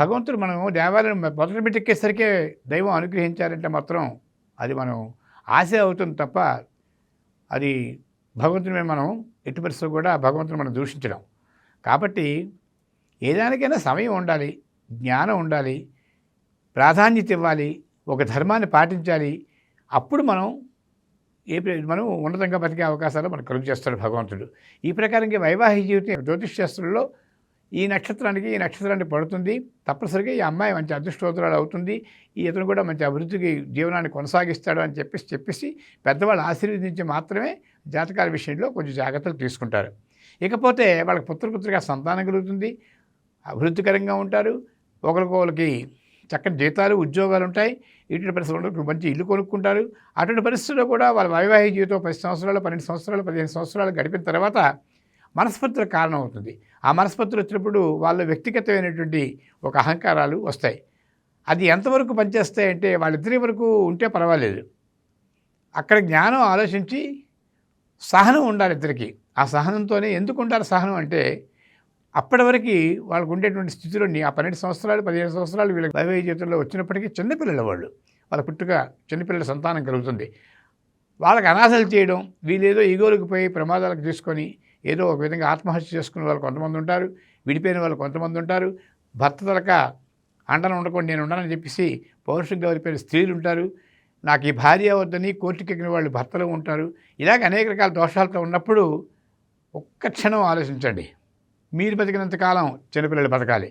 భగవంతుడు మనం దేవాలయం మొదటి మెట్టెక్కేసరికే దైవం అనుగ్రహించారంటే మాత్రం అది మనం ఆశ అవుతుంది తప్ప అది భగవంతుని మీద మనం ఎట్టి పరిస్థితుల్లో కూడా భగవంతుని మనం దూషించడం. కాబట్టి ఏదానికైనా సమయం ఉండాలి, జ్ఞానం ఉండాలి, ప్రాధాన్యత ఇవ్వాలి, ఒక ధర్మాన్ని పాటించాలి. అప్పుడు మనం మనం ఉన్నతంగా బతికే అవకాశాలు మనకు కలుగు చేస్తాడు భగవంతుడు. ఈ ప్రకారంగా వైవాహిక జీవితం జ్యోతిష్ శాస్త్రంలో ఈ నక్షత్రానికి పడుతుంది, తప్పనిసరిగా ఈ అమ్మాయి మంచి అదృష్టవంతురాలు అవుతుంది, ఈ ఇతను కూడా మంచి అభివృద్ధికి జీవనాన్ని కొనసాగిస్తాడు అని చెప్పేసి పెద్దవాళ్ళు ఆశీర్వదించి మాత్రమే జాతకాల విషయంలో కొంచెం జాగ్రత్తలు తీసుకుంటారు. ఇకపోతే వాళ్ళకి పుత్రపుత్రిగా సంతానం కలుగుతుంది, అభివృద్ధికరంగా ఉంటారు, ఒకరికొకరికి చక్కని జీతాలు ఉద్యోగాలు ఉంటాయి, ఇటువంటి పరిస్థితుల్లో మంచి ఇల్లు కొనుక్కుంటారు. అటువంటి పరిస్థితుల్లో కూడా వాళ్ళ వైవాహిక జీవితం 10 సంవత్సరాలు 12 సంవత్సరాలు 15 సంవత్సరాలు గడిపిన తర్వాత మనస్పర్ధలకు కారణం అవుతుంది. ఆ మనస్పర్ధలు వచ్చినప్పుడు వాళ్ళ వ్యక్తిగతమైనటువంటి ఒక అహంకారాలు వస్తాయి. అది ఎంతవరకు పనిచేస్తాయంటే వాళ్ళిద్దరి వరకు ఉంటే పర్వాలేదు, అక్కడ జ్ఞానం ఆలోచించి సహనం ఉండాలి ఇద్దరికి. ఆ సహనంతోనే ఎందుకు ఉండాలి సహనం అంటే అప్పటి వరకు వాళ్ళకు ఉండేటువంటి స్థితిలో ఆ 12 సంవత్సరాలు 15 సంవత్సరాలు వీళ్ళకి వైవాహిక జీవితంలో వచ్చినప్పటికీ చిన్నపిల్లల వాళ్ళ పుట్టుక చిన్నపిల్లల సంతానం కలుగుతుంది. వాళ్ళకి అనాథలు చేయడం, వీళ్ళేదో ఈగోలకు పోయి ప్రమాదాలకు తీసుకొని ఏదో ఒక విధంగా ఆత్మహత్య చేసుకునే వాళ్ళు కొంతమంది ఉంటారు, విడిపోయిన వాళ్ళు కొంతమంది ఉంటారు, భర్త తలక అండన ఉండకుండా నేను ఉండనని చెప్పేసి పౌరుషంగా వరిపోయిన స్త్రీలు ఉంటారు, నాకు ఈ భార్య వద్దని కోర్టుకెక్కిన వాళ్ళు భర్తలు ఉంటారు. ఇలాగ అనేక రకాల దోషాలతో ఉన్నప్పుడు ఒక్క క్షణం ఆలోచించండి. మీరు బతికినంతకాలం చిన్నపిల్లలు బతకాలి,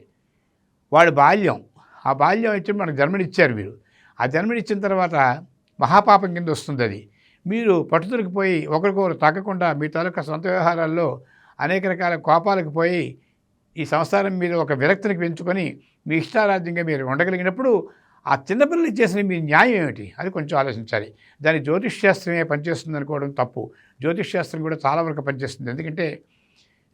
వాడు బాల్యం, ఆ బాల్యం ఇచ్చి మనకు జన్మనిచ్చారు మీరు, ఆ జన్మనిచ్చిన తర్వాత మహాపాపం కింద వస్తుంది అది. మీరు పట్టుదలకు పోయి ఒకరికొకరు తగ్గకుండా మీ తాలూకా సొంత వ్యవహారాల్లో అనేక రకాల కోపాలకు పోయి ఈ సంసారం మీద ఒక విరక్తిని పెంచుకొని మీ ఇష్టారాజ్యంగా మీరు ఉండగలిగినప్పుడు ఆ చిన్నపిల్లలు చేసిన మీ న్యాయం ఏమిటి అది కొంచెం ఆలోచించాలి. దాని జ్యోతిష్ శాస్త్రమే పనిచేస్తుంది అనుకోవడం తప్పు. జ్యోతిష్ శాస్త్రం కూడా చాలా వరకు పనిచేస్తుంది. ఎందుకంటే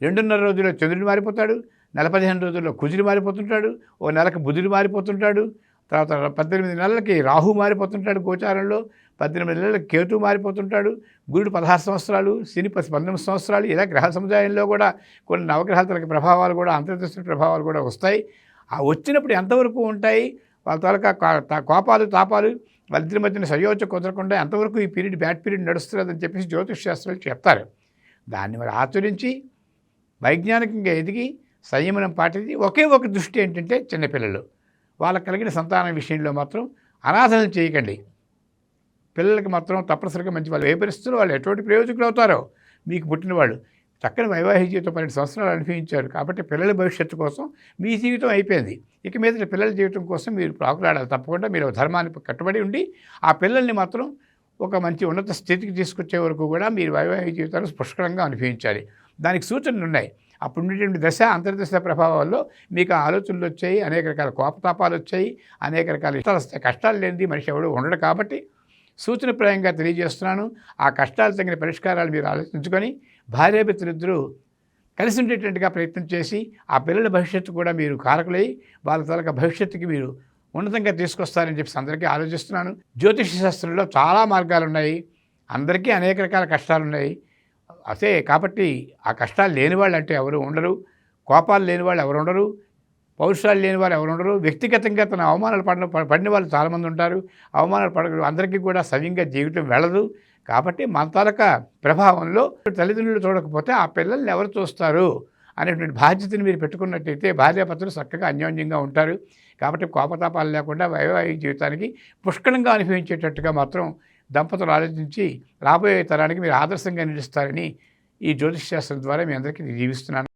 2.5 రోజుల్లో చంద్రుడు మారిపోతాడు, నెల 15 రోజుల్లో కుజుడు మారిపోతుంటాడు, ఓ నెలకు బుధుడు మారిపోతుంటాడు, తర్వాత 18 నెలలకి రాహు మారిపోతుంటాడు గోచారంలో, 18 నెలలకి కేతు మారిపోతుంటాడు, గురుడు 16 సంవత్సరాలు, శని 19 సంవత్సరాలు. ఇలా గ్రహ సముదాయంలో కూడా కొన్ని నవగ్రహాల తరగతి ప్రభావాలు కూడా అంతర్దృష్టి ప్రభావాలు కూడా వస్తాయి. ఆ వచ్చినప్పుడు ఎంతవరకు ఉంటాయి వాళ్ళ తాలూకా కోపాలు తాపాలు వాళ్ళిద్దరి మధ్యన సంయోజన కుదరకుండా ఎంతవరకు ఈ పీరియడ్ బ్యాడ్ పీరియడ్ నడుస్తున్నదని చెప్పేసి జ్యోతిష్ శాస్త్రాలు చెప్తారు. దాన్ని మరి ఆచరించి వైజ్ఞానికంగా ఎదిగి సంయమనం పాటించి ఒకే ఒక దృష్టి ఏంటంటే చిన్నపిల్లలు వాళ్ళకి కలిగిన సంతానం విషయంలో మాత్రం అనాథలు చేయకండి. పిల్లలకి మాత్రం తప్పనిసరిగా మంచి వాళ్ళు ఏ పరిస్థితుల్లో వాళ్ళు ఎటువంటి ప్రయోజకులు అవుతారో మీకు పుట్టినవాళ్ళు చక్కని వైవాహిక జీవితం 12 సంవత్సరాలు అనుభవించారు కాబట్టి పిల్లల భవిష్యత్తు కోసం మీ జీవితం అయిపోయింది. ఇక మీద పిల్లల జీవితం కోసం మీరు ప్రాకులాడాలి. తప్పకుండా మీరు ధర్మానికి కట్టుబడి ఉండి ఆ పిల్లల్ని మాత్రం ఒక మంచి ఉన్నత స్థితికి తీసుకొచ్చే వరకు కూడా మీరు వైవాహిక జీవితాన్ని పుష్కలంగా అనుభవించాలి. దానికి సూచనలు ఉన్నాయి. అప్పుడు ఉండేటువంటి దశ అంతర్దశ ప్రభావాల్లో మీకు ఆలోచనలు వచ్చాయి, అనేక రకాల కోపతాపాలు వచ్చాయి, అనేక రకాల ఇష్టాలు వస్తాయి. కష్టాలు లేనిది మనిషి ఎవడు ఉండడు కాబట్టి సూచనప్రాయంగా తెలియజేస్తున్నాను. ఆ కష్టాలు తగిన పరిష్కారాలు మీరు ఆలోచించుకొని భార్యాభర్తలిద్దరూ కలిసి ఉండేటట్టుగా ప్రయత్నం చేసి ఆ పిల్లల భవిష్యత్తు కూడా మీరు కారకులై వాళ్ళ తాలూకా భవిష్యత్తుకి మీరు ఉన్నతంగా తీసుకొస్తారని చెప్పి అందరికీ ఆలోచిస్తున్నాను. జ్యోతిష శాస్త్రంలో చాలా మార్గాలు ఉన్నాయి, అందరికీ అనేక రకాల కష్టాలు ఉన్నాయి. అదే కాబట్టి ఆ కష్టాలు లేని వాళ్ళు అంటే ఎవరు ఉండరు, కోపాలు లేని వాళ్ళు ఎవరు ఉండరు, పౌరుషాలు లేని వాళ్ళు ఎవరు ఉండరు. వ్యక్తిగతంగా తన అవమానాలు పడిన వాళ్ళు చాలామంది ఉంటారు. అవమానాలు పడగలరు, అందరికీ కూడా సవ్యంగా జీవితం వెళ్ళదు. కాబట్టి మన తాలూకా ప్రభావంలో తల్లిదండ్రులు చూడకపోతే ఆ పిల్లల్ని ఎవరు చూస్తారు అనేటువంటి బాధ్యతను మీరు పెట్టుకున్నట్టయితే భార్యాభర్తలు చక్కగా అన్యోన్యంగా ఉంటారు. కాబట్టి కోపతాపాలు లేకుండా వైవాహిక జీవితానికి పుష్కలంగా అనుభవించేటట్టుగా మాత్రం దంపతులు ఆలోచించి రాబోయే తరానికి మీరు ఆదర్శంగా నిలుస్తారని ఈ జ్యోతిష్ శాస్త్రం ద్వారా మీ అందరికీ జీవిస్తున్నాను.